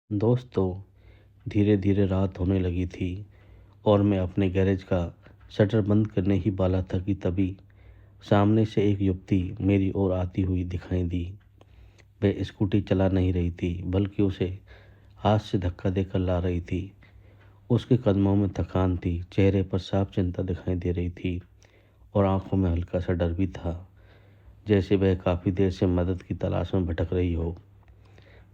दोस्तों, धीरे धीरे रात होने लगी थी और मैं अपने गैरेज का शटर बंद करने ही वाला था कि तभी सामने से एक युवती मेरी ओर आती हुई दिखाई दी। वह स्कूटी चला नहीं रही थी, बल्कि उसे हाथ से धक्का देकर ला रही थी। उसके कदमों में थकान थी, चेहरे पर साफ चिंता दिखाई दे रही थी और आंखों में हल्का सा डर भी था, जैसे वह काफ़ी देर से मदद की तलाश में भटक रही हो।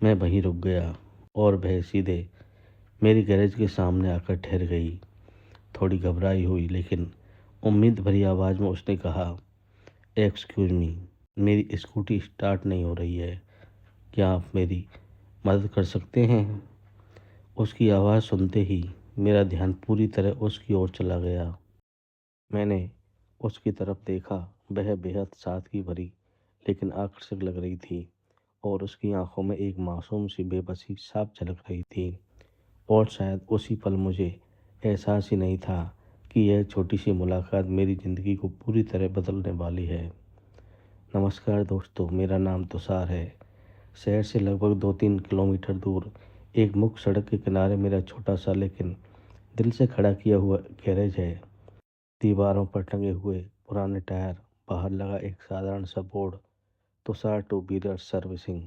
मैं वहीं रुक गया और वह सीधे मेरी गैरेज के सामने आकर ठहर गई। थोड़ी घबराई हुई लेकिन उम्मीद भरी आवाज़ में उसने कहा, एक्सक्यूज़ मी, मेरी स्कूटी स्टार्ट नहीं हो रही है। क्या आप मेरी मदद कर सकते हैं? उसकी आवाज़ सुनते ही मेरा ध्यान पूरी तरह उसकी ओर चला गया। मैंने उसकी तरफ देखा। वह बेहद सादगी भरी लेकिन आकर्षक लग रही थी और उसकी आंखों में एक मासूम सी बेबसी साफ झलक रही थी। और शायद उसी पल मुझे एहसास ही नहीं था कि यह छोटी सी मुलाकात मेरी ज़िंदगी को पूरी तरह बदलने वाली है। नमस्कार दोस्तों, मेरा नाम तुषार है। शहर से लगभग 2-3 किलोमीटर दूर एक मुख्य सड़क के किनारे मेरा छोटा सा लेकिन दिल से खड़ा किया हुआ गैरेज है। दीवारों पर टंगे हुए पुराने टायर, बाहर लगा एक साधारण सा board, Tushar two wheeler servicing,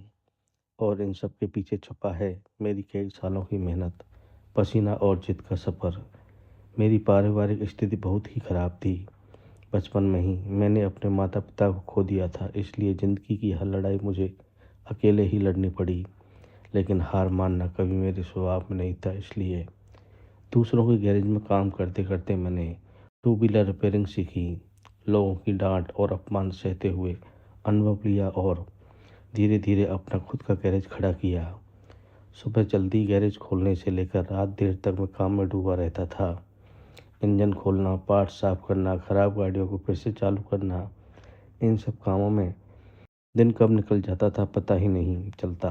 और इन सब के पीछे छुपा है मेरी कई सालों की मेहनत, पसीना और जिद का सफ़र। मेरी पारिवारिक स्थिति बहुत ही ख़राब थी। बचपन में ही मैंने अपने माता पिता को खो दिया था, इसलिए ज़िंदगी की हर लड़ाई मुझे अकेले ही लड़नी पड़ी। लेकिन हार मानना कभी मेरे स्वभाव में नहीं था, इसलिए दूसरों के गैरेज में काम करते करते मैंने टू व्हीलर रिपेयरिंग सीखी, लोगों की डांट और अपमान सहते हुए अनुभव लिया और धीरे धीरे अपना खुद का गैरेज खड़ा किया। सुबह जल्दी गैरेज खोलने से लेकर रात देर तक मैं काम में डूबा रहता था। इंजन खोलना, पार्ट साफ करना, खराब गाड़ियों को फिर से चालू करना, इन सब कामों में दिन कब निकल जाता था पता ही नहीं चलता।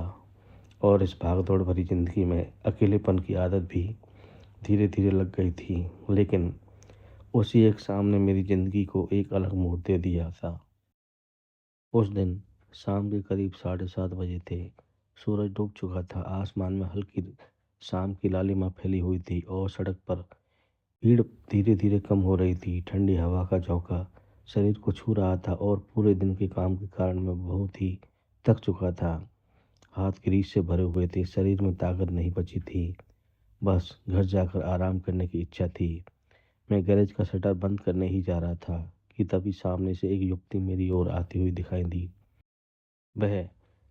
और इस भाग-दौड़ भरी ज़िंदगी में अकेलेपन की आदत भी धीरे-धीरे लग गई थी। लेकिन उसी एक शाम ने मेरी ज़िंदगी को एक अलग मोड़ दे दिया था। उस दिन शाम के करीब 7:30 बजे थे। सूरज डूब चुका था, आसमान में हल्की शाम की लालिमा फैली हुई थी और सड़क पर भीड़ धीरे धीरे कम हो रही थी। ठंडी हवा का झोंका शरीर को छू रहा था और पूरे दिन के काम के कारण मैं बहुत ही थक चुका था। हाथ ग्रीस से भरे हुए थे, शरीर में ताकत नहीं बची थी। बस घर जाकर आराम करने की इच्छा थी। मैं गैरेज का शटर बंद करने ही जा रहा था कि तभी सामने से एक युवती मेरी ओर आती हुई दिखाई दी। वह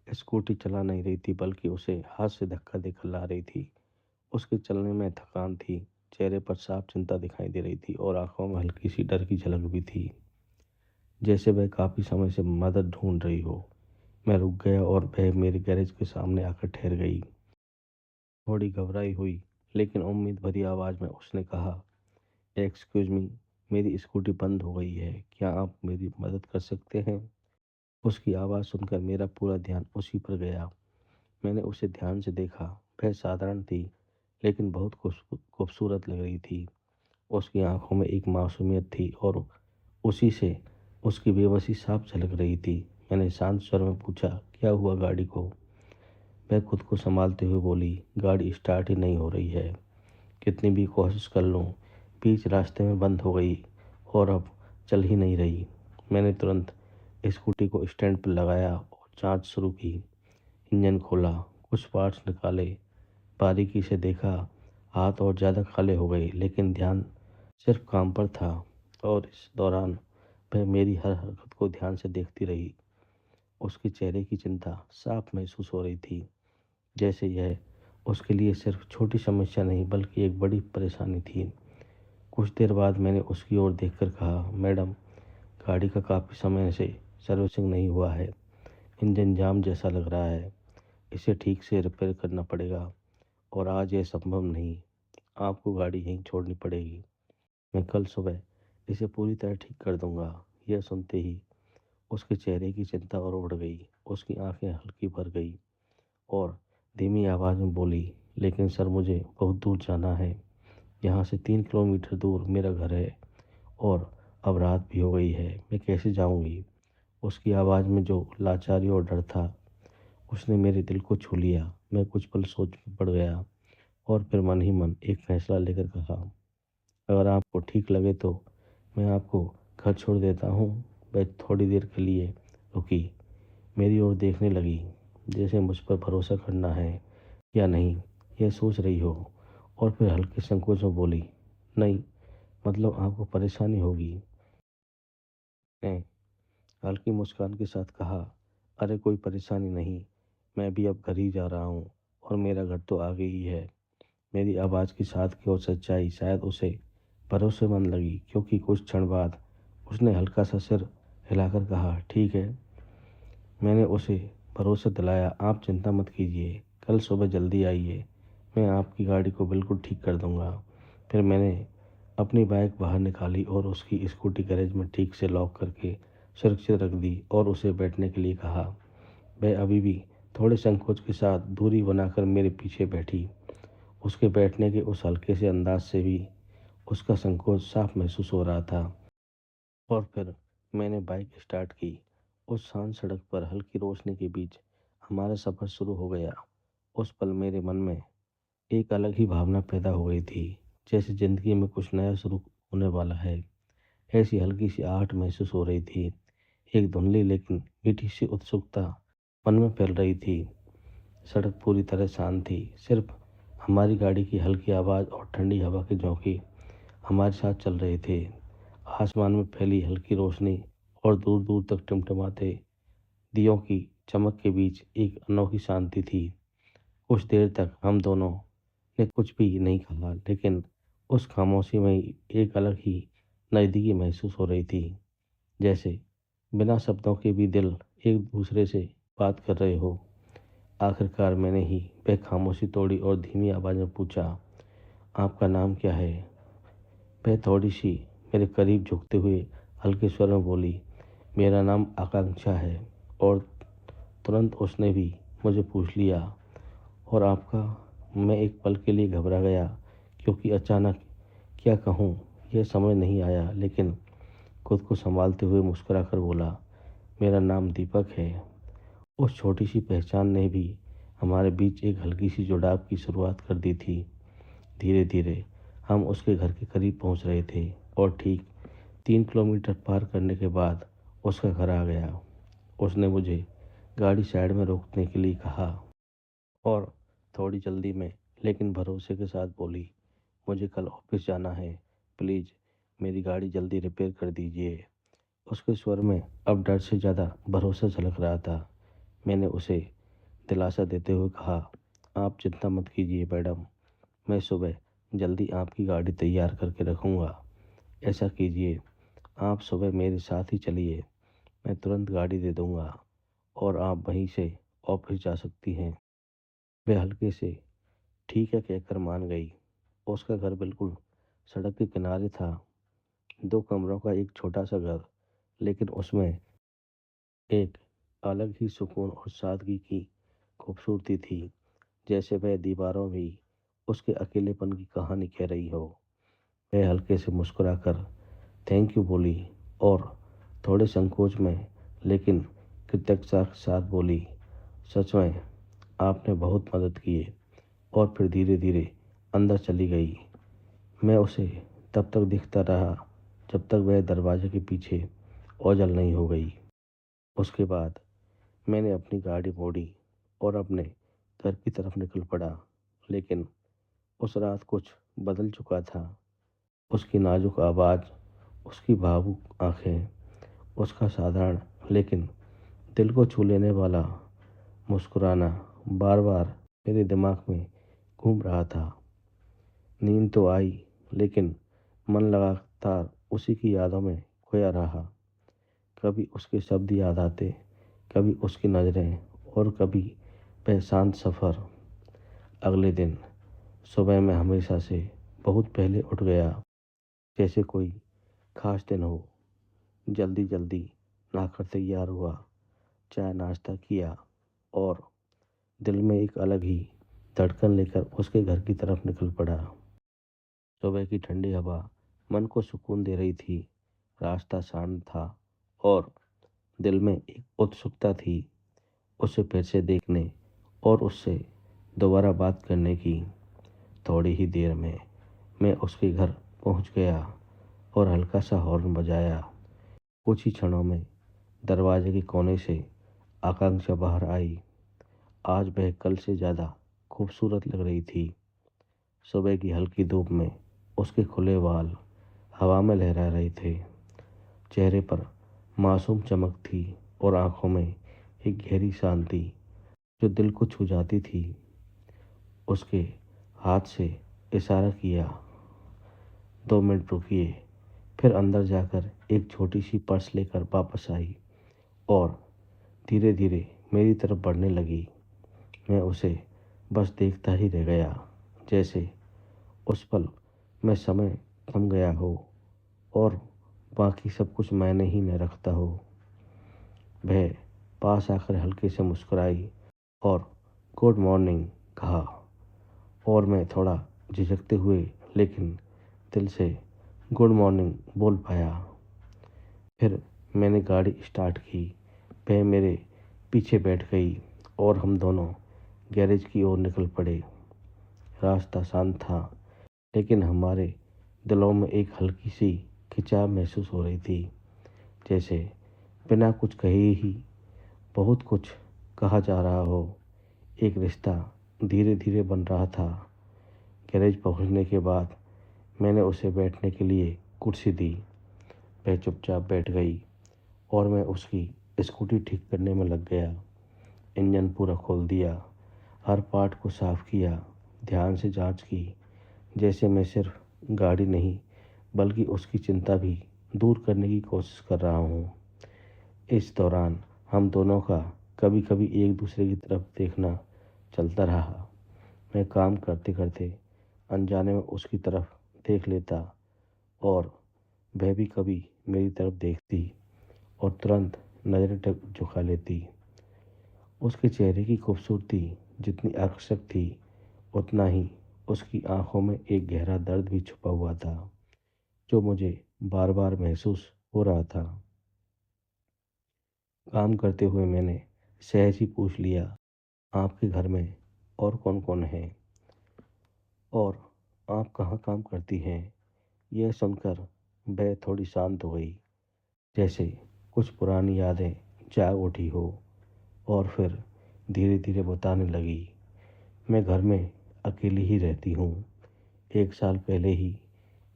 स्कूटी चला नहीं रही थी, बल्कि उसे हाथ से धक्का देकर ला रही थी। उसके चलने में थकान थी, चेहरे पर साफ चिंता दिखाई दे रही थी और आंखों में हल्की सी डर की झलक भी थी, जैसे वह काफ़ी समय से मदद ढूंढ रही हो। मैं रुक गया और वह मेरे गैरेज के सामने आकर ठहर गई। थोड़ी घबराई हुई लेकिन उम्मीद भरी आवाज़ में उसने कहा, एक्सक्यूज़ मी, मेरी स्कूटी बंद हो गई है, क्या आप मेरी मदद कर सकते हैं? उसकी आवाज़ सुनकर मेरा पूरा ध्यान उसी पर गया। मैंने उसे ध्यान से देखा। वह साधारण थी लेकिन बहुत खूबसूरत लग रही थी। उसकी आंखों में एक मासूमियत थी और उसी से उसकी बेबसी साफ झलक रही थी। मैंने शांत स्वर में पूछा, क्या हुआ गाड़ी को? वह खुद को संभालते हुए बोली, गाड़ी स्टार्ट ही नहीं हो रही है। कितनी भी कोशिश कर लूँ, बीच रास्ते में बंद हो गई और अब चल ही नहीं रही। मैंने तुरंत स्कूटी को स्टैंड पर लगाया और जांच शुरू की। इंजन खोला, कुछ पार्ट्स निकाले, बारीकी से देखा। हाथ और ज़्यादा काले हो गए लेकिन ध्यान सिर्फ काम पर था। और इस दौरान वह मेरी हर हरकत को ध्यान से देखती रही। उसके चेहरे की चिंता साफ महसूस हो रही थी, जैसे यह उसके लिए सिर्फ छोटी समस्या नहीं बल्कि एक बड़ी परेशानी थी। कुछ देर बाद मैंने उसकी ओर देखकर कहा, मैडम, गाड़ी का काफ़ी समय से सर्विसिंग नहीं हुआ है। इंजन जाम जैसा लग रहा है। इसे ठीक से रिपेयर करना पड़ेगा और आज यह संभव नहीं। आपको गाड़ी यहीं छोड़नी पड़ेगी। मैं कल सुबह इसे पूरी तरह ठीक कर दूंगा। यह सुनते ही उसके चेहरे की चिंता और बढ़ गई। उसकी आंखें हल्की भर गई और धीमी आवाज़ में बोली, लेकिन सर, मुझे बहुत दूर जाना है। यहाँ से 3 किलोमीटर दूर मेरा घर है और अब रात भी हो गई है। मैं कैसे जाऊँगी? उसकी आवाज़ में जो लाचारी और डर था, उसने मेरे दिल को छू लिया। मैं कुछ पल सोच में पड़ गया और फिर मन ही मन एक फैसला लेकर कहा, अगर आपको ठीक लगे तो मैं आपको घर छोड़ देता हूँ। वह थोड़ी देर के लिए रुकी, मेरी ओर देखने लगी, जैसे मुझ पर भरोसा करना है या नहीं यह सोच रही हो, और फिर हल्के संकोच में बोली, नहीं, मतलब आपको परेशानी होगी। ने हल्की मुस्कान के साथ कहा, अरे कोई परेशानी नहीं, मैं भी अब घर ही जा रहा हूँ और मेरा घर तो आगे ही है। मेरी आवाज़ की सादगी और सच्चाई शायद उसे भरोसेमंद लगी, क्योंकि कुछ क्षण बाद उसने हल्का सा सिर हिलाकर कहा, ठीक है। मैंने उसे भरोसा दिलाया, आप चिंता मत कीजिए, कल सुबह जल्दी आइए, मैं आपकी गाड़ी को बिल्कुल ठीक कर दूंगा। फिर मैंने अपनी बाइक बाहर निकाली और उसकी स्कूटी गैरेज में ठीक से लॉक करके सुरक्षित रख दी और उसे बैठने के लिए कहा। वह अभी भी थोड़े संकोच के साथ दूरी बनाकर मेरे पीछे बैठी। उसके बैठने के उस हल्के से अंदाज से भी उसका संकोच साफ महसूस हो रहा था। और फिर मैंने बाइक स्टार्ट की। उस शांत सड़क पर हल्की रोशनी के बीच हमारा सफ़र शुरू हो गया। उस पल मेरे मन में एक अलग ही भावना पैदा हो गई थी, जैसे ज़िंदगी में कुछ नया शुरू होने वाला है। ऐसी हल्की सी आहट महसूस हो रही थी। एक धुंधली लेकिन मीठी सी उत्सुकता मन में फैल रही थी। सड़क पूरी तरह शांत थी, सिर्फ हमारी गाड़ी की हल्की आवाज़ और ठंडी हवा के झोंके हमारे साथ चल रहे थे। आसमान में फैली हल्की रोशनी और दूर दूर तक टिमटिमाते दियों की चमक के बीच एक अनोखी शांति थी। कुछ देर तक हम दोनों ने कुछ भी नहीं कहा, लेकिन उस खामोशी में एक अलग ही नज़दीकी महसूस हो रही थी, जैसे बिना शब्दों के भी दिल एक दूसरे से बात कर रहे हो। आखिरकार मैंने ही वह खामोशी तोड़ी और धीमी आवाज़ में पूछा, आपका नाम क्या है? वह थोड़ी सी मेरे करीब झुकते हुए हल्के स्वर में बोली, मेरा नाम आकांक्षा है। और तुरंत उसने भी मुझे पूछ लिया, और आपका? मैं एक पल के लिए घबरा गया, क्योंकि अचानक क्या कहूँ यह समझ नहीं आया, लेकिन खुद को संभालते हुए मुस्कुराकर बोला, मेरा नाम दीपक है। उस छोटी सी पहचान ने भी हमारे बीच एक हल्की सी जुड़ाव की शुरुआत कर दी थी। धीरे धीरे हम उसके घर के करीब पहुंच रहे थे और ठीक 3 किलोमीटर पार करने के बाद उसका घर आ गया। उसने मुझे गाड़ी साइड में रोकने के लिए कहा और थोड़ी जल्दी में लेकिन भरोसे के साथ बोली, मुझे कल ऑफिस जाना है, प्लीज़ मेरी गाड़ी जल्दी रिपेयर कर दीजिए। उसके स्वर में अब डर से ज़्यादा भरोसा झलक रहा था। मैंने उसे दिलासा देते हुए कहा, आप चिंता मत कीजिए मैडम, मैं सुबह जल्दी आपकी गाड़ी तैयार करके रखूँगा। ऐसा कीजिए, आप सुबह मेरे साथ ही चलिए, मैं तुरंत गाड़ी दे दूँगा और आप वहीं से ऑफिस जा सकती हैं। वह हल्के से ठीक है कहकर मान गई। उसका घर बिल्कुल सड़क के किनारे था, 2 कमरों का एक छोटा सा घर, लेकिन उसमें एक अलग ही सुकून और सादगी की खूबसूरती थी, जैसे वह दीवारों भी उसके अकेलेपन की कहानी कह रही हो। वह हल्के से मुस्कुराकर थैंक यू बोली और थोड़े संकोच में लेकिन कृतज्ञता के साथ बोली, सच में आपने बहुत मदद की है। और फिर धीरे धीरे अंदर चली गई। मैं उसे तब तक देखता रहा जब तक वह दरवाजे के पीछे ओझल नहीं हो गई। उसके बाद मैंने अपनी गाड़ी मोड़ी और अपने घर की तरफ निकल पड़ा, लेकिन उस रात कुछ बदल चुका था। उसकी नाजुक आवाज़, उसकी भावुक आंखें, उसका साधारण लेकिन दिल को छू लेने वाला मुस्कुराना बार बार मेरे दिमाग में घूम रहा था। नींद तो आई, लेकिन मन लगातार उसी की यादों में खोया रहा। कभी उसके शब्द याद आते, कभी उसकी नज़रें, और कभी वह शांत सफ़र। अगले दिन सुबह मैं हमेशा से बहुत पहले उठ गया, जैसे कोई खास दिन हो। जल्दी जल्दी नहाकर तैयार हुआ, चाय नाश्ता किया और दिल में एक अलग ही धड़कन लेकर उसके घर की तरफ निकल पड़ा। सुबह की ठंडी हवा मन को सुकून दे रही थी। रास्ता शांत था और दिल में एक उत्सुकता थी, उसे फिर से देखने और उससे दोबारा बात करने की। थोड़ी ही देर में मैं उसके घर पहुंच गया और हल्का सा हॉर्न बजाया। कुछ ही क्षणों में दरवाजे के कोने से आकांक्षा बाहर आई। आज वह कल से ज़्यादा खूबसूरत लग रही थी। सुबह की हल्की धूप में उसके खुले बाल हवा में लहरा रहे थे। चेहरे पर मासूम चमक थी और आंखों में एक गहरी शांति जो दिल को छू जाती थी। उसके हाथ से इशारा किया, 2 मिनट रुकिए। फिर अंदर जाकर एक छोटी सी पर्स लेकर वापस आई और धीरे धीरे मेरी तरफ बढ़ने लगी। मैं उसे बस देखता ही रह गया, जैसे उस पल में समय थम गया हो और बाकी सब कुछ मायने ही न रखता हो। वह पास आकर हल्के से मुस्कुराई और गुड मॉर्निंग कहा और मैं थोड़ा झिझकते हुए लेकिन दिल से गुड मॉर्निंग बोल पाया। फिर मैंने गाड़ी स्टार्ट की। वह मेरे पीछे बैठ गई और हम दोनों गैरेज की ओर निकल पड़े। रास्ता शांत था, लेकिन हमारे दिलों में एक हल्की सी खिंचाव महसूस हो रही थी, जैसे बिना कुछ कहे ही बहुत कुछ कहा जा रहा हो। एक रिश्ता धीरे धीरे बन रहा था। गैरेज पहुंचने के बाद मैंने उसे बैठने के लिए कुर्सी दी। वह चुपचाप बैठ गई और मैं उसकी स्कूटी ठीक करने में लग गया। इंजन पूरा खोल दिया, हर पार्ट को साफ किया, ध्यान से जांच की, जैसे मैं सिर्फ गाड़ी नहीं बल्कि उसकी चिंता भी दूर करने की कोशिश कर रहा हूँ। इस दौरान हम दोनों का कभी कभी एक दूसरे की तरफ देखना चलता रहा। मैं काम करते करते अनजाने में उसकी तरफ देख लेता और वह भी कभी मेरी तरफ देखती और तुरंत नज़रें झुका लेती। उसके चेहरे की खूबसूरती जितनी आकर्षक थी, उतना ही उसकी आंखों में एक गहरा दर्द भी छुपा हुआ था, जो मुझे बार बार महसूस हो रहा था। काम करते हुए मैंने सहज ही पूछ लिया, आपके घर में और कौन कौन है और आप कहाँ काम करती हैं? यह सुनकर वह थोड़ी शांत हो गई, जैसे कुछ पुरानी यादें जाग उठी हो, और फिर धीरे धीरे बताने लगी, मैं घर में अकेली ही रहती हूँ। 1 साल पहले ही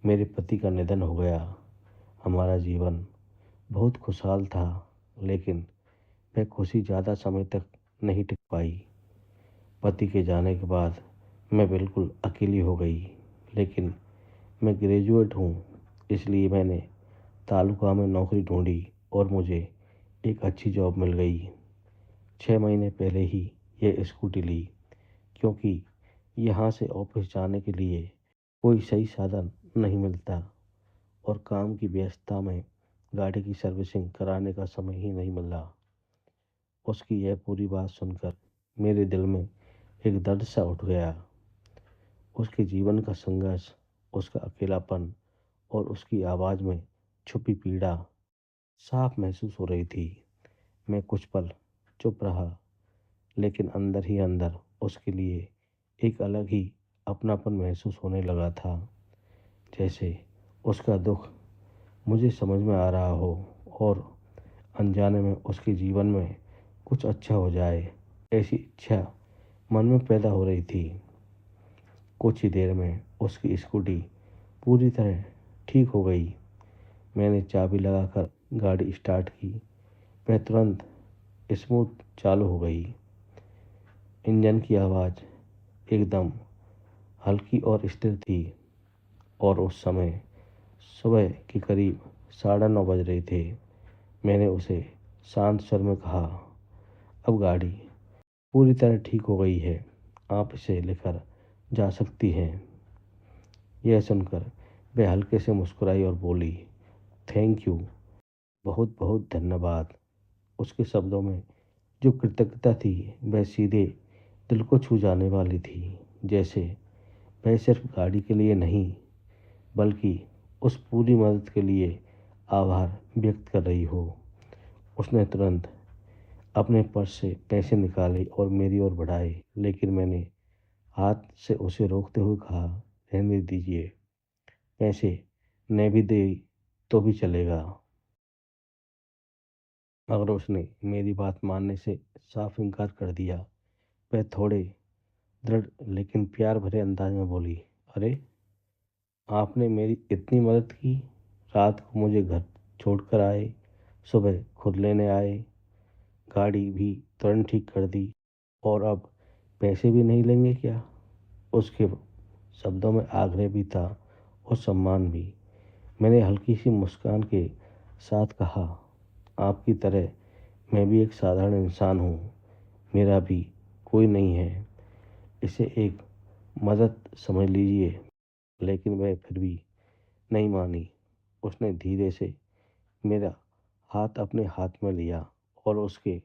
मेरे पति का निधन हो गया। हमारा जीवन बहुत खुशहाल था, लेकिन वह खुशी ज़्यादा समय तक नहीं टिक पाई। पति के जाने के बाद मैं बिल्कुल अकेली हो गई, लेकिन मैं ग्रेजुएट हूँ, इसलिए मैंने तालुका में नौकरी ढूंढी और मुझे एक अच्छी जॉब मिल गई। 6 महीने पहले ही यह स्कूटी ली, क्योंकि यहाँ से ऑफिस जाने के लिए कोई सही साधन नहीं मिलता और काम की व्यस्तता में गाड़ी की सर्विसिंग कराने का समय ही नहीं मिला। उसकी यह पूरी बात सुनकर मेरे दिल में एक दर्द सा उठ गया। उसके जीवन का संघर्ष, उसका अकेलापन और उसकी आवाज़ में छुपी पीड़ा साफ महसूस हो रही थी। मैं कुछ पल चुप रहा, लेकिन अंदर ही अंदर उसके लिए एक अलग ही अपनापन महसूस होने लगा था, जैसे उसका दुख मुझे समझ में आ रहा हो और अनजाने में उसके जीवन में कुछ अच्छा हो जाए, ऐसी इच्छा मन में पैदा हो रही थी। कुछ ही देर में उसकी स्कूटी पूरी तरह ठीक हो गई। मैंने चाबी लगाकर गाड़ी स्टार्ट की। वह तुरंत स्मूथ चालू हो गई। इंजन की आवाज़ एकदम हल्की और स्थिर थी और उस समय सुबह के करीब 9:30 बज रहे थे। मैंने उसे शांत स्वर में कहा, अब गाड़ी पूरी तरह ठीक हो गई है, आप इसे लेकर जा सकती हैं। यह सुनकर वह हल्के से मुस्कुराई और बोली, थैंक यू, बहुत बहुत धन्यवाद। उसके शब्दों में जो कृतज्ञता थी वह सीधे दिल को छू जाने वाली थी, जैसे वह सिर्फ गाड़ी के लिए नहीं बल्कि उस पूरी मदद के लिए आभार व्यक्त कर रही हो। उसने तुरंत अपने पर्स से पैसे निकाले और मेरी ओर बढ़ाए, लेकिन मैंने हाथ से उसे रोकते हुए कहा, रहने दीजिए, पैसे न भी दे तो भी चलेगा। मगर उसने मेरी बात मानने से साफ इनकार कर दिया। वह थोड़े दृढ़ लेकिन प्यार भरे अंदाज में बोली, अरे आपने मेरी इतनी मदद की, रात को मुझे घर छोड़कर आए, सुबह खुद लेने आए, गाड़ी भी तुरंत ठीक कर दी और अब पैसे भी नहीं लेंगे क्या? उसके शब्दों में आग्रह भी था और सम्मान भी। मैंने हल्की सी मुस्कान के साथ कहा, आपकी तरह मैं भी एक साधारण इंसान हूँ, मेरा भी कोई नहीं है, इसे एक मदद समझ लीजिए। लेकिन वह फिर भी नहीं मानी। उसने धीरे से मेरा हाथ अपने हाथ में लिया और उसके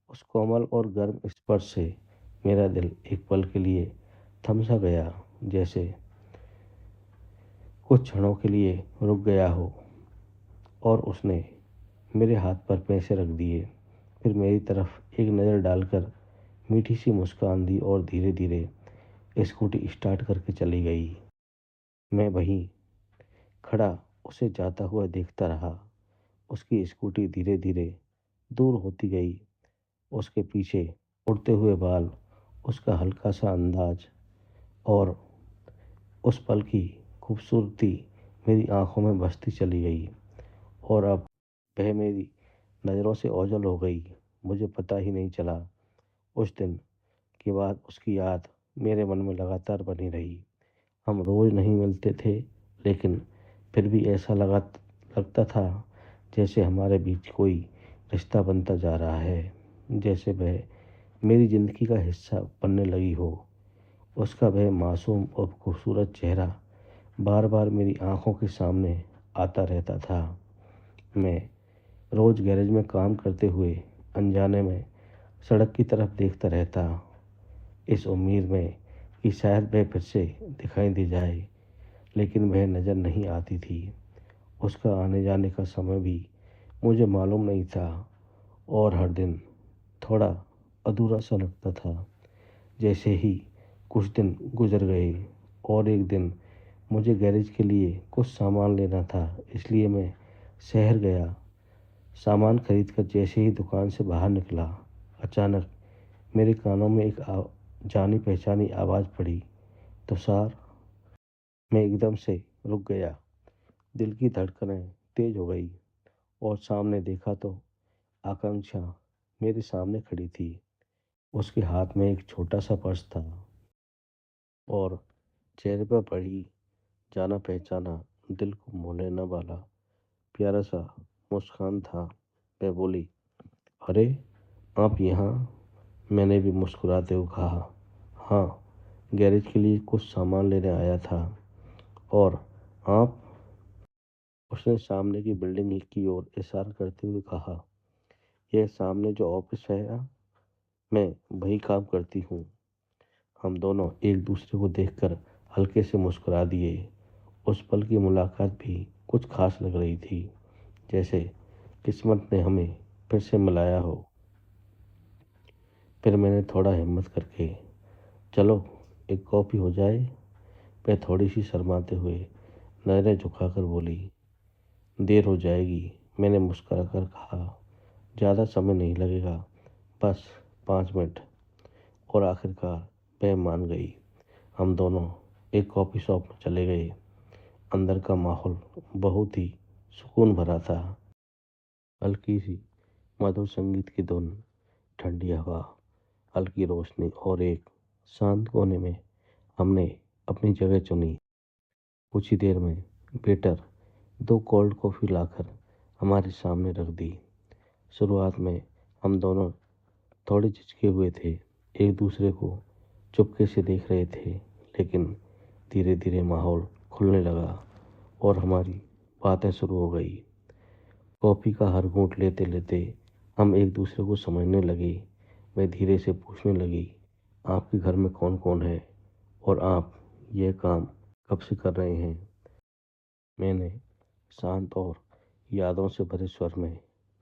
उस कोमल और गर्म स्पर्श से मेरा दिल एक पल के लिए थम सा गया, जैसे कुछ क्षणों के लिए रुक गया हो। और उसने मेरे हाथ पर पैसे रख दिए, फिर मेरी तरफ एक नज़र डालकर मीठी सी मुस्कान दी और धीरे धीरे स्कूटी स्टार्ट करके चली गई। मैं वहीं खड़ा उसे जाता हुआ देखता रहा। उसकी स्कूटी धीरे धीरे दूर होती गई, उसके पीछे उड़ते हुए बाल, उसका हल्का सा अंदाज और उस पल की खूबसूरती मेरी आंखों में बसती चली गई और अब वह मेरी नज़रों से ओझल हो गई। मुझे पता ही नहीं चला। उस दिन के बाद उसकी याद मेरे मन में लगातार बनी रही। हम रोज़ नहीं मिलते थे, लेकिन फिर भी ऐसा लगता था जैसे हमारे बीच कोई रिश्ता बनता जा रहा है, जैसे वह मेरी ज़िंदगी का हिस्सा बनने लगी हो। उसका वह मासूम और खूबसूरत चेहरा बार बार मेरी आंखों के सामने आता रहता था। मैं रोज़ गैरेज में काम करते हुए अनजाने में सड़क की तरफ देखता रहता, इस उम्मीद में कि शायद वह फिर से दिखाई दे जाए, लेकिन वह नज़र नहीं आती थी। उसका आने जाने का समय भी मुझे मालूम नहीं था और हर दिन थोड़ा अधूरा सा लगता था। जैसे ही कुछ दिन गुजर गए और एक दिन मुझे गैरेज के लिए कुछ सामान लेना था, इसलिए मैं शहर गया। सामान खरीद कर जैसे ही दुकान से बाहर निकला, अचानक मेरे कानों में एक जानी पहचानी आवाज़ पड़ी, तुषार। मैं एकदम से रुक गया। दिल की धड़कनें तेज हो गई और सामने देखा तो आकांक्षा मेरे सामने खड़ी थी। उसके हाथ में एक छोटा सा पर्स था और चेहरे पर बड़ी जाना पहचाना, दिल को मोह लेने वाला प्यारा सा मुस्कान था। वह बोली, अरे आप यहाँ? मैंने भी मुस्कुराते हुए कहा, हाँ, गैरेज के लिए कुछ सामान लेने आया था। और आप? उसने सामने की बिल्डिंग की ओर इशारा करते हुए कहा, यह सामने जो ऑफिस है ना, मैं वही काम करती हूँ। हम दोनों एक दूसरे को देखकर हल्के से मुस्कुरा दिए। उस पल की मुलाकात भी कुछ खास लग रही थी, जैसे किस्मत ने हमें फिर से मिलाया हो। फिर मैंने थोड़ा हिम्मत करके, चलो एक कॉफ़ी हो जाए। वह थोड़ी सी शर्माते हुए नजरें झुकाकर बोली, देर हो जाएगी। मैंने मुस्कुरा कर कहा, ज़्यादा समय नहीं लगेगा, बस 5 मिनट। और आखिरकार वह मान गई। हम दोनों एक कॉफ़ी शॉप में चले गए। अंदर का माहौल बहुत ही सुकून भरा था। हल्की सी मधुर संगीत की धुन, ठंडी हवा, हल्की रोशनी और एक शांत कोने में हमने अपनी जगह चुनी। कुछ ही देर में वेटर 2 कोल्ड कॉफ़ी लाकर हमारे सामने रख दी। शुरुआत में हम दोनों थोड़े झिझके हुए थे, एक दूसरे को चुपके से देख रहे थे, लेकिन धीरे धीरे माहौल खुलने लगा और हमारी बातें शुरू हो गई। कॉफ़ी का हर घूंट लेते लेते हम एक दूसरे को समझने लगे। मैं धीरे से पूछने लगी, आपके घर में कौन कौन है और आप यह काम कब से कर रहे हैं? मैंने शांत और यादों से भरे स्वर में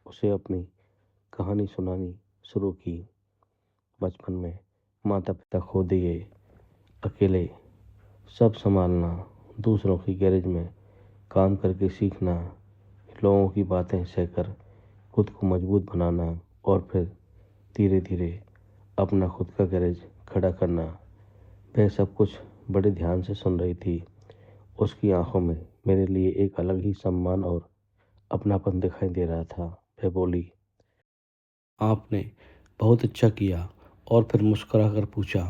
उसे अपनी कहानी सुनानी शुरू की। बचपन में माता पिता खो दिए, अकेले सब संभालना, दूसरों की गैरेज में काम करके सीखना, लोगों की बातें सहकर खुद को मजबूत बनाना और फिर धीरे धीरे अपना खुद का गैरेज खड़ा करना। वह सब कुछ बड़े ध्यान से सुन रही थी। उसकी आंखों में मेरे लिए एक अलग ही सम्मान और अपनापन दिखाई दे रहा था। वह बोली, आपने बहुत अच्छा किया। और फिर मुस्कुरा कर पूछा,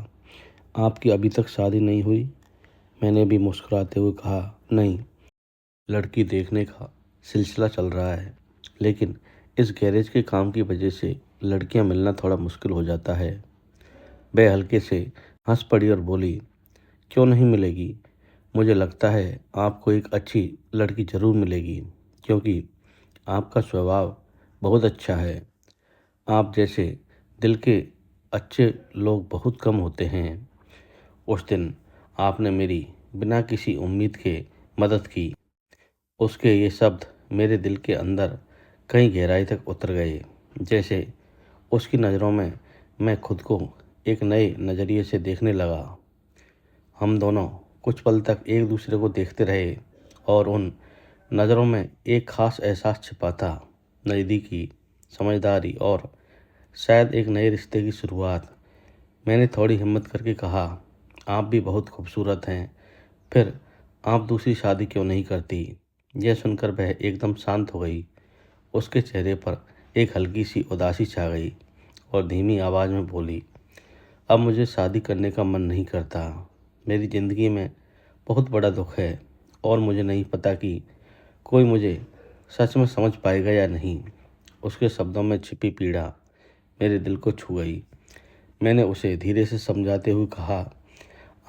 आपकी अभी तक शादी नहीं हुई? मैंने भी मुस्कुराते हुए कहा, नहीं, लड़की देखने का सिलसिला चल रहा है, लेकिन इस गैरेज के काम की वजह से लड़कियां मिलना थोड़ा मुश्किल हो जाता है। वह हल्के से हंस पड़ी और बोली, क्यों नहीं मिलेगी? मुझे लगता है आपको एक अच्छी लड़की ज़रूर मिलेगी, क्योंकि आपका स्वभाव बहुत अच्छा है। आप जैसे दिल के अच्छे लोग बहुत कम होते हैं। उस दिन आपने मेरी बिना किसी उम्मीद के मदद की। उसके ये शब्द मेरे दिल के अंदर कहीं गहराई तक उतर गए। जैसे उसकी नज़रों में मैं खुद को एक नए नज़रिए से देखने लगा। हम दोनों कुछ पल तक एक दूसरे को देखते रहे और उन नज़रों में एक ख़ास एहसास छिपा था, नज़दीकी, समझदारी और शायद एक नए रिश्ते की शुरुआत। मैंने थोड़ी हिम्मत करके कहा, आप भी बहुत खूबसूरत हैं, फिर आप दूसरी शादी क्यों नहीं करती? यह सुनकर वह एकदम शांत हो गई। उसके चेहरे पर एक हल्की सी उदासी छा गई और धीमी आवाज़ में बोली, अब मुझे शादी करने का मन नहीं करता। मेरी ज़िंदगी में बहुत बड़ा दुख है और मुझे नहीं पता कि कोई मुझे सच में समझ पाएगा या नहीं। उसके शब्दों में छिपी पीड़ा मेरे दिल को छू गई। मैंने उसे धीरे से समझाते हुए कहा,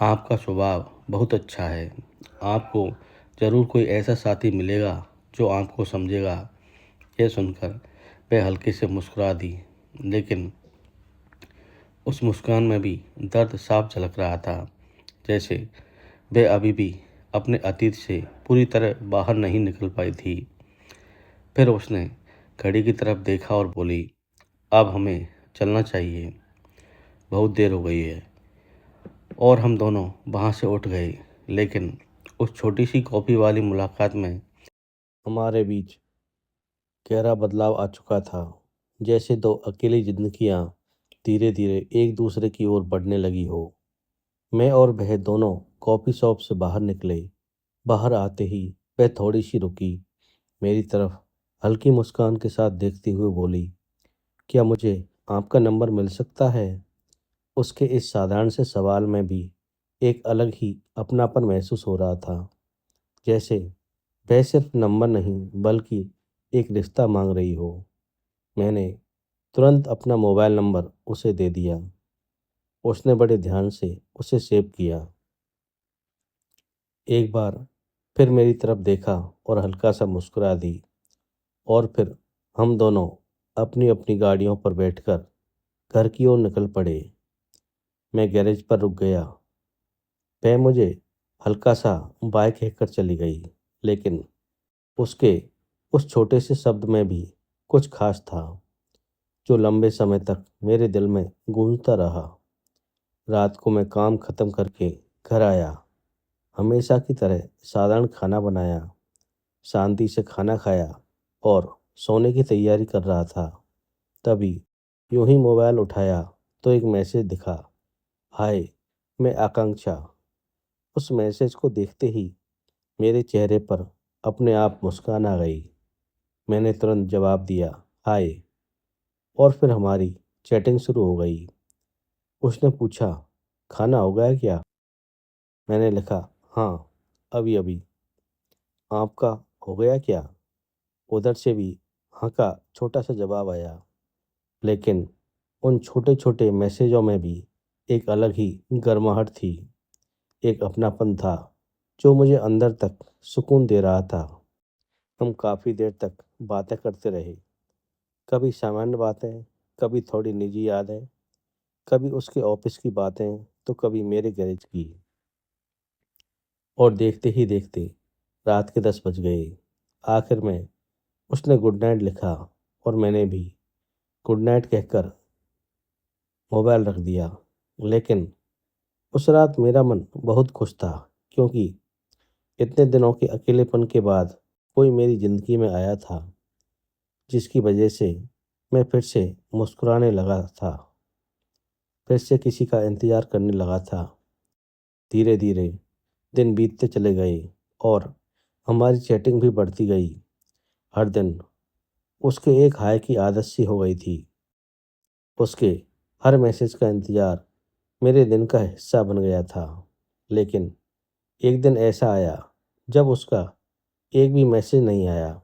आपका स्वभाव बहुत अच्छा है। आपको ज़रूर कोई ऐसा साथी मिलेगा जो आपको समझेगा। यह सुनकर वह हल्के से मुस्कुरा दी, लेकिन उस मुस्कान में भी दर्द साफ झलक रहा था। जैसे वह अभी भी अपने अतीत से पूरी तरह बाहर नहीं निकल पाई थी। फिर उसने घड़ी की तरफ देखा और बोली, अब हमें चलना चाहिए, बहुत देर हो गई है। और हम दोनों वहाँ से उठ गए। लेकिन उस छोटी सी कॉफ़ी वाली मुलाकात में हमारे बीच गहरा बदलाव आ चुका था। जैसे दो अकेली जिंदगियाँ धीरे धीरे एक दूसरे की ओर बढ़ने लगी हो। मैं और वह दोनों कॉफ़ी शॉप से बाहर निकले। बाहर आते ही वह थोड़ी सी रुकी, मेरी तरफ हल्की मुस्कान के साथ देखती हुए बोली, क्या मुझे आपका नंबर मिल सकता है? उसके इस साधारण से सवाल में भी एक अलग ही अपनापन महसूस हो रहा था। जैसे वह सिर्फ नंबर नहीं बल्कि एक रिश्ता मांग रही हो। मैंने तुरंत अपना मोबाइल नंबर उसे दे दिया। उसने बड़े ध्यान से उसे सेव किया। एक बार फिर मेरी तरफ देखा और हल्का सा मुस्कुरा दी। और फिर हम दोनों अपनी अपनी गाड़ियों पर बैठकर घर की ओर निकल पड़े। मैं गैरेज पर रुक गया। वह मुझे हल्का सा बाय कहकर चली गई, लेकिन उसके उस छोटे से शब्द में भी कुछ खास था, जो लंबे समय तक मेरे दिल में गूंजता रहा। रात को मैं काम खत्म करके घर आया। हमेशा की तरह साधारण खाना बनाया, शांति से खाना खाया और सोने की तैयारी कर रहा था। तभी यूं ही मोबाइल उठाया तो एक मैसेज दिखा, हाय, मैं आकांक्षा। उस मैसेज को देखते ही मेरे चेहरे पर अपने आप मुस्कान आ गई। मैंने तुरंत जवाब दिया, हाय। और फिर हमारी चैटिंग शुरू हो गई। उसने पूछा, खाना हो गया क्या? मैंने लिखा, हाँ, अभी अभी। आपका हो गया क्या? उधर से भी हाँ का छोटा सा जवाब आया। लेकिन उन छोटे छोटे मैसेजों में भी एक अलग ही गर्माहट थी, एक अपनापन था जो मुझे अंदर तक सुकून दे रहा था। हम काफ़ी देर तक बातें करते रहे, कभी सामान्य बातें, कभी थोड़ी निजी यादें, कभी उसके ऑफिस की बातें, तो कभी मेरे गैरेज की। और देखते ही देखते रात के 10 बज गए। आखिर में उसने गुड नाइट लिखा और मैंने भी गुड नाइट कहकर मोबाइल रख दिया। लेकिन उस रात मेरा मन बहुत खुश था क्योंकि इतने दिनों के अकेलेपन के बाद कोई मेरी ज़िंदगी में आया था जिसकी वजह से मैं फिर से मुस्कुराने लगा था, फिर से किसी का इंतज़ार करने लगा था। धीरे धीरे दिन बीतते चले गए और हमारी चैटिंग भी बढ़ती गई। हर दिन उसके एक हाय की आदत सी हो गई थी। उसके हर मैसेज का इंतज़ार मेरे दिन का हिस्सा बन गया था। लेकिन एक दिन ऐसा आया जब उसका एक भी मैसेज नहीं आया।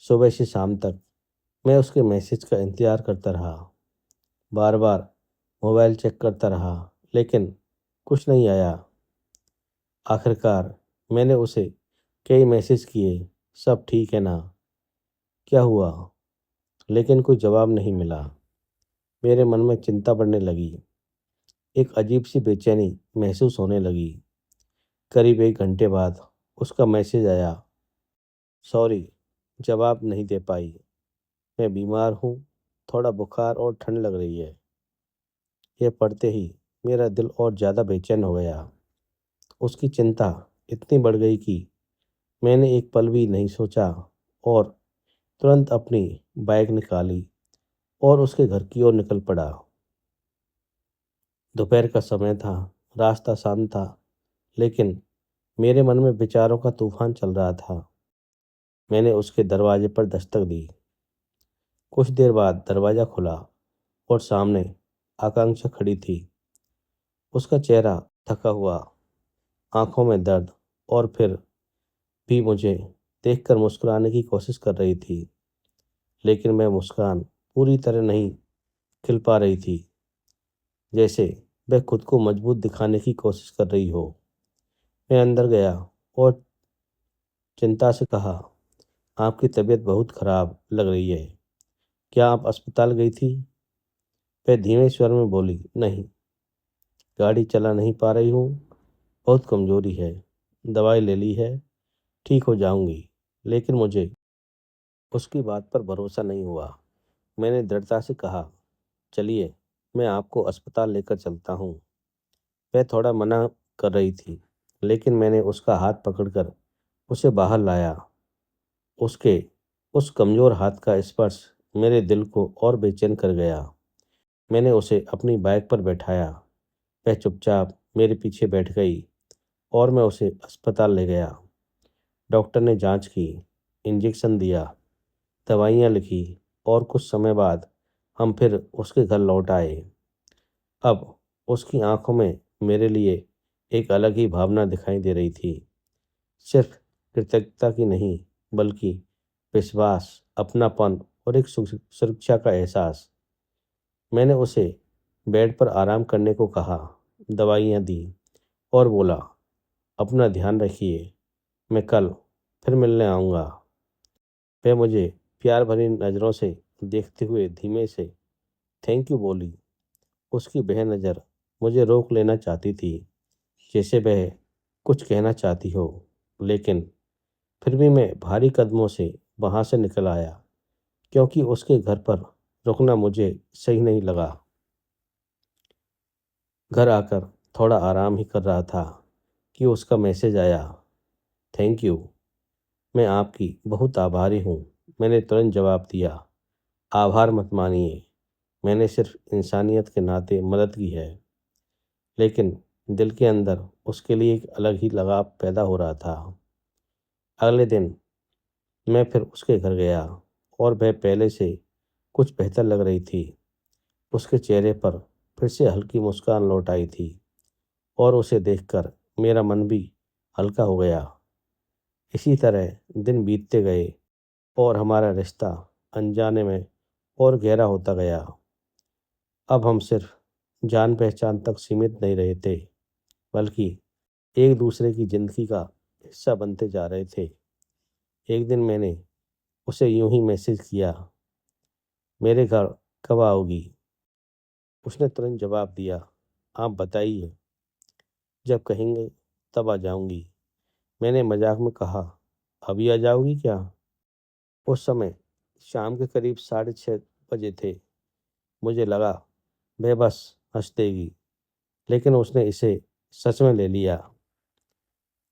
सुबह से शाम तक मैं उसके मैसेज का इंतज़ार करता रहा। बार बार मोबाइल चेक करता रहा लेकिन कुछ नहीं आया। आखिरकार मैंने उसे कई मैसेज किए, सब ठीक है ना, क्या हुआ, लेकिन कोई जवाब नहीं मिला। मेरे मन में चिंता बढ़ने लगी। एक अजीब सी बेचैनी महसूस होने लगी। करीब 1 घंटे बाद उसका मैसेज आया, सॉरी, जवाब नहीं दे पाई, मैं बीमार हूँ, थोड़ा बुखार और ठंड लग रही है। यह पढ़ते ही मेरा दिल और ज़्यादा बेचैन हो गया। उसकी चिंता इतनी बढ़ गई कि मैंने एक पल भी नहीं सोचा और तुरंत अपनी बाइक निकाली और उसके घर की ओर निकल पड़ा। दोपहर का समय था, रास्ता शांत था, लेकिन मेरे मन में विचारों का तूफान चल रहा था। मैंने उसके दरवाजे पर दस्तक दी। कुछ देर बाद दरवाज़ा खुला और सामने आकांक्षा खड़ी थी। उसका चेहरा थका हुआ, आंखों में दर्द और फिर भी मुझे देखकर मुस्कुराने की कोशिश कर रही थी। लेकिन मैं मुस्कान पूरी तरह नहीं खिल पा रही थी, जैसे वह खुद को मजबूत दिखाने की कोशिश कर रही हो। मैं अंदर गया और चिंता से कहा, आपकी तबीयत बहुत खराब लग रही है, क्या आप अस्पताल गई थी? वह धीमे स्वर में बोली, नहीं, गाड़ी चला नहीं पा रही हूँ, बहुत कमजोरी है, दवाई ले ली है, ठीक हो जाऊंगी। लेकिन मुझे उसकी बात पर भरोसा नहीं हुआ। मैंने दृढ़ता से कहा, चलिए, मैं आपको अस्पताल लेकर चलता हूँ। वह थोड़ा मना कर रही थी, लेकिन मैंने उसका हाथ पकड़कर उसे बाहर लाया। उसके उस कमज़ोर हाथ का स्पर्श मेरे दिल को और बेचैन कर गया। मैंने उसे अपनी बाइक पर बैठाया। वह चुपचाप मेरे पीछे बैठ गई और मैं उसे अस्पताल ले गया। डॉक्टर ने जांच की, इंजेक्शन दिया, दवाइयाँ लिखी और कुछ समय बाद हम फिर उसके घर लौट आए। अब उसकी आंखों में मेरे लिए एक अलग ही भावना दिखाई दे रही थी। सिर्फ कृतज्ञता की नहीं, बल्कि विश्वास, अपनापन और एक सुरक्षा का एहसास। मैंने उसे बेड पर आराम करने को कहा, दवाइयाँ दी और बोला, अपना ध्यान रखिए, मैं कल फिर मिलने आऊँगा। वह मुझे प्यार भरी नज़रों से देखते हुए धीमे से थैंक यू बोली। उसकी वह नज़र मुझे रोक लेना चाहती थी, जैसे वह कुछ कहना चाहती हो, लेकिन फिर भी मैं भारी कदमों से वहाँ से निकल आया क्योंकि उसके घर पर रुकना मुझे सही नहीं लगा। घर आकर थोड़ा आराम ही कर रहा था कि उसका मैसेज आया, थैंक यू, मैं आपकी बहुत आभारी हूँ। मैंने तुरंत जवाब दिया, आभार मत मानिए, मैंने सिर्फ इंसानियत के नाते मदद की है। लेकिन दिल के अंदर उसके लिए एक अलग ही लगाव पैदा हो रहा था। अगले दिन मैं फिर उसके घर गया और वह पहले से कुछ बेहतर लग रही थी। उसके चेहरे पर फिर से हल्की मुस्कान लौट आई थी और उसे देखकर मेरा मन भी हल्का हो गया। इसी तरह दिन बीतते गए और हमारा रिश्ता अनजाने में और गहरा होता गया। अब हम सिर्फ जान पहचान तक सीमित नहीं रहे थे, बल्कि एक दूसरे की ज़िंदगी का हिस्सा बनते जा रहे थे। एक दिन मैंने उसे यूं ही मैसेज किया, मेरे घर कब आओगी? उसने तुरंत जवाब दिया, आप बताइए, जब कहेंगे तब आ जाऊंगी। मैंने मजाक में कहा, अभी आ जाओगी क्या? उस समय शाम के करीब 6:30 बजे थे। मुझे लगा वह बस हंस देगी, लेकिन उसने इसे सच में ले लिया।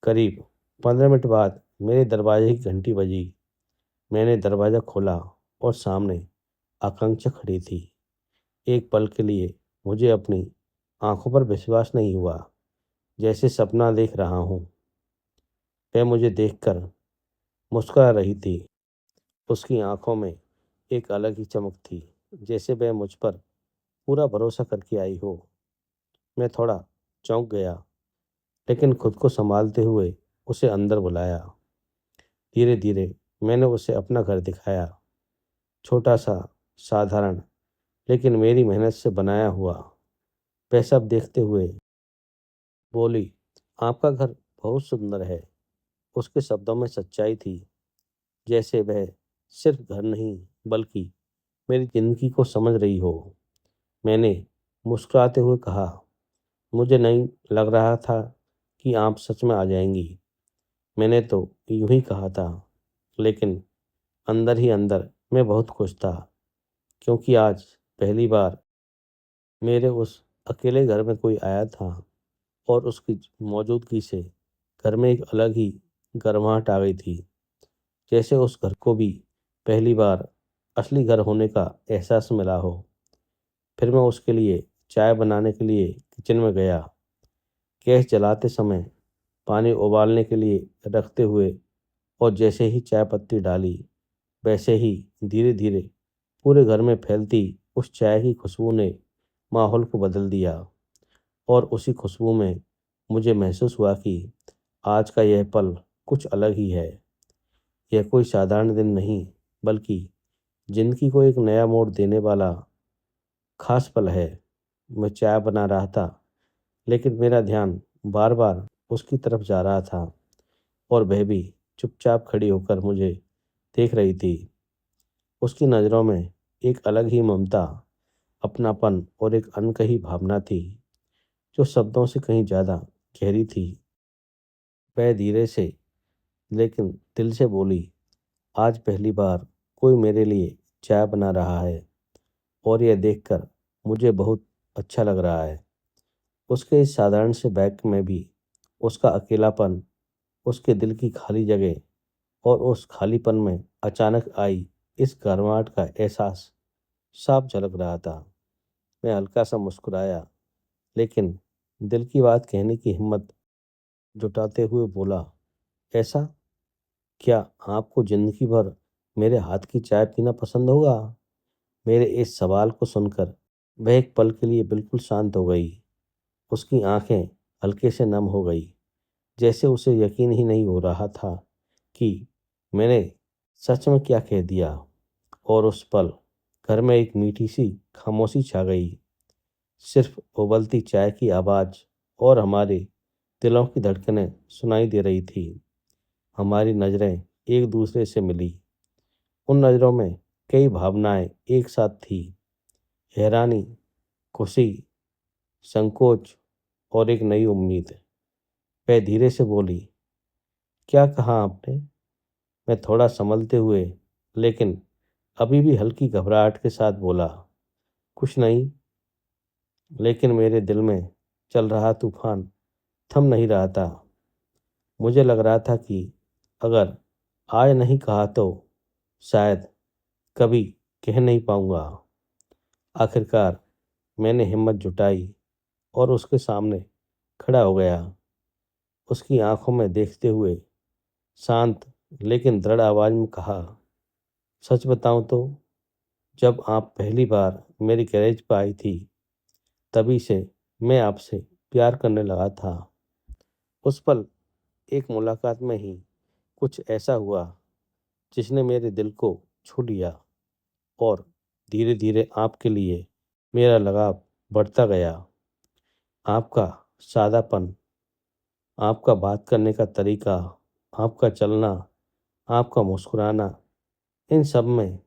करीब 15 मिनट बाद मेरे दरवाजे की घंटी बजी। मैंने दरवाज़ा खोला और सामने आकांक्षा खड़ी थी। एक पल के लिए मुझे अपनी आंखों पर विश्वास नहीं हुआ, जैसे सपना देख रहा हूँ। वह मुझे देखकर मुस्कुरा रही थी। उसकी आंखों में एक अलग ही चमक थी, जैसे वह मुझ पर पूरा भरोसा करके आई हो। मैं थोड़ा चौंक गया, लेकिन खुद को संभालते हुए उसे अंदर बुलाया। धीरे धीरे मैंने उसे अपना घर दिखाया, छोटा सा, साधारण, लेकिन मेरी मेहनत से बनाया हुआ। वह सब देखते हुए बोली, आपका घर बहुत सुंदर है। उसके शब्दों में सच्चाई थी, जैसे वह सिर्फ घर नहीं बल्कि मेरी जिंदगी को समझ रही हो। मैंने मुस्कुराते हुए कहा, मुझे नहीं लग रहा था कि आप सच में आ जाएंगी। मैंने तो यूं ही कहा था, लेकिन अंदर ही अंदर मैं बहुत खुश था, क्योंकि आज पहली बार मेरे उस अकेले घर में कोई आया था और उसकी मौजूदगी से घर में एक अलग ही गर्माहट आ गई थी। जैसे उस घर को भी पहली बार असली घर होने का एहसास मिला हो। फिर मैं उसके लिए चाय बनाने के लिए किचन में गया। गैस जलाते समय, पानी उबालने के लिए रखते हुए और जैसे ही चाय पत्ती डाली, वैसे ही धीरे धीरे पूरे घर में फैलती उस चाय की खुशबू ने माहौल को बदल दिया। और उसी खुशबू में मुझे महसूस हुआ कि आज का यह पल कुछ अलग ही है। यह कोई साधारण दिन नहीं, बल्कि जिंदगी को एक नया मोड़ देने वाला खास पल है। मैं चाय बना रहा था, लेकिन मेरा ध्यान बार बार उसकी तरफ जा रहा था और वह भी चुपचाप खड़ी होकर मुझे देख रही थी। उसकी नज़रों में एक अलग ही ममता, अपनापन और एक अनकही भावना थी, जो शब्दों से कहीं ज़्यादा गहरी थी। वह धीरे से लेकिन दिल से बोली, आज पहली बार कोई मेरे लिए चाय बना रहा है और यह देखकर मुझे बहुत अच्छा लग रहा है। उसके इस साधारण से बैग में भी उसका अकेलापन, उसके दिल की खाली जगह और उस खालीपन में अचानक आई इस गर्माहट का एहसास साफ झलक रहा था। मैं हल्का सा मुस्कुराया, लेकिन दिल की बात कहने की हिम्मत जुटाते हुए बोला, ऐसा क्या आपको जिंदगी भर मेरे हाथ की चाय पीना पसंद होगा? मेरे इस सवाल को सुनकर वह एक पल के लिए बिल्कुल शांत हो गई। उसकी आंखें हल्के से नम हो गई, जैसे उसे यकीन ही नहीं हो रहा था कि मैंने सच में क्या कह दिया। और उस पल घर में एक मीठी सी खामोशी छा गई। सिर्फ उबलती चाय की आवाज़ और हमारे दिलों की धड़कनें सुनाई दे रही थी। हमारी नज़रें एक दूसरे से मिली। उन नज़रों में कई भावनाएं एक साथ थी, हैरानी, खुशी, संकोच और एक नई उम्मीद। वह धीरे से बोली, क्या कहा आपने? मैं थोड़ा संभलते हुए, लेकिन अभी भी हल्की घबराहट के साथ बोला, कुछ नहीं। लेकिन मेरे दिल में चल रहा तूफान थम नहीं रहा था। मुझे लग रहा था कि अगर आज नहीं कहा तो शायद कभी कह नहीं पाऊंगा। आखिरकार मैंने हिम्मत जुटाई और उसके सामने खड़ा हो गया। उसकी आंखों में देखते हुए शांत लेकिन दृढ़ आवाज में कहा, सच बताऊं तो जब आप पहली बार मेरी गैरेज पर आई थी, तभी से मैं आपसे प्यार करने लगा था। उस पल एक मुलाकात में ही कुछ ऐसा हुआ जिसने मेरे दिल को छू लिया और धीरे धीरे आपके लिए मेरा लगाव बढ़ता गया। आपका सादापन, आपका बात करने का तरीका, आपका चलना, आपका मुस्कुराना, इन सब में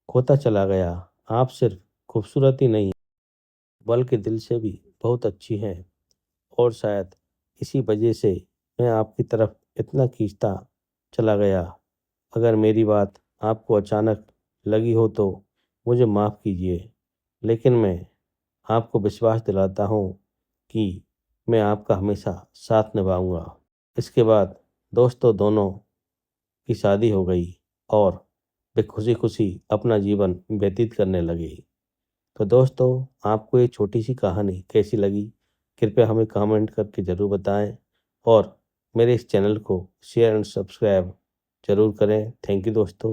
खोता चला गया। आप सिर्फ खूबसूरत ही नहीं, बल्कि दिल से भी बहुत अच्छी हैं। और शायद इसी वजह से मैं आपकी तरफ इतना खींचता चला गया। अगर मेरी बात आपको अचानक लगी हो तो मुझे माफ़ कीजिए, लेकिन मैं आपको विश्वास दिलाता हूँ कि मैं आपका हमेशा साथ निभाऊंगा। इसके बाद दोस्तों दोनों की शादी हो गई और वे खुशी खुशी अपना जीवन व्यतीत करने लगे। तो दोस्तों, आपको ये छोटी सी कहानी कैसी लगी, कृपया हमें कमेंट करके ज़रूर बताएं और मेरे इस चैनल को शेयर एंड सब्सक्राइब ज़रूर करें। थैंक यू दोस्तों।